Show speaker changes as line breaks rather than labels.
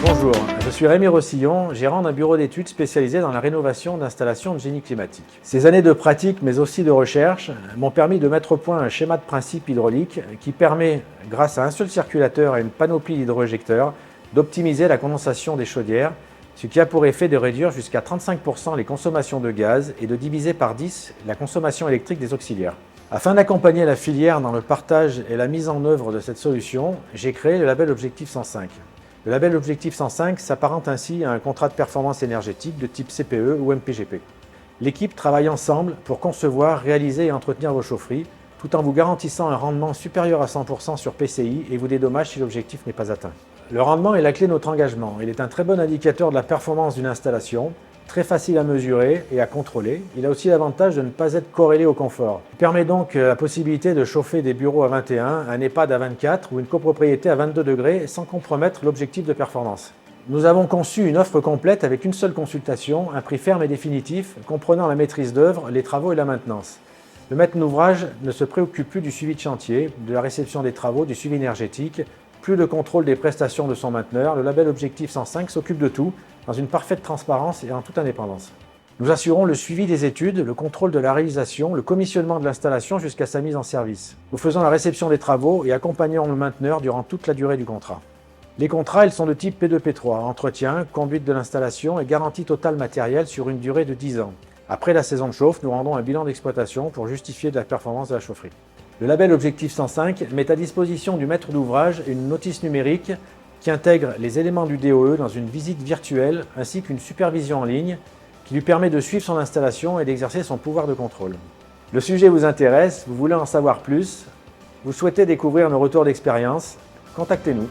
Bonjour, je suis Rémi Rossillon, gérant d'un bureau d'études spécialisé dans la rénovation d'installations de génie climatique. Ces années de pratique, mais aussi de recherche, m'ont permis de mettre au point un schéma de principe hydraulique qui permet, grâce à un seul circulateur et une panoplie d'hydroéjecteurs, d'optimiser la condensation des chaudières, ce qui a pour effet de réduire jusqu'à 35% les consommations de gaz et de diviser par 10 la consommation électrique des auxiliaires. Afin d'accompagner la filière dans le partage et la mise en œuvre de cette solution, j'ai créé le label Objectif 105. Le label Objectif 105 s'apparente ainsi à un contrat de performance énergétique de type CPE ou MPGP. L'équipe travaille ensemble pour concevoir, réaliser et entretenir vos chaufferies, tout en vous garantissant un rendement supérieur à 100% sur PCI et vous dédommage si l'objectif n'est pas atteint. Le rendement est la clé de notre engagement. Il est un très bon indicateur de la performance d'une installation, très facile à mesurer et à contrôler. Il a aussi l'avantage de ne pas être corrélé au confort. Il permet donc la possibilité de chauffer des bureaux à 21, un EHPAD à 24 ou une copropriété à 22 degrés sans compromettre l'objectif de performance. Nous avons conçu une offre complète avec une seule consultation, un prix ferme et définitif, comprenant la maîtrise d'œuvre, les travaux et la maintenance. Le maître d'ouvrage ne se préoccupe plus du suivi de chantier, de la réception des travaux, du suivi énergétique, plus de contrôle des prestations de son mainteneur. Le label Objectif 105 s'occupe de tout, dans une parfaite transparence et en toute indépendance. Nous assurons le suivi des études, le contrôle de la réalisation, le commissionnement de l'installation jusqu'à sa mise en service. Nous faisons la réception des travaux et accompagnons le mainteneur durant toute la durée du contrat. Les contrats, ils sont de type P2P3, entretien, conduite de l'installation et garantie totale matérielle sur une durée de 10 ans. Après la saison de chauffe, nous rendons un bilan d'exploitation pour justifier de la performance de la chaufferie. Le label Objectif 105 met à disposition du maître d'ouvrage une notice numérique qui intègre les éléments du DOE dans une visite virtuelle ainsi qu'une supervision en ligne qui lui permet de suivre son installation et d'exercer son pouvoir de contrôle. Le sujet vous intéresse, vous voulez en savoir plus, vous souhaitez découvrir nos retours d'expérience, contactez-nous.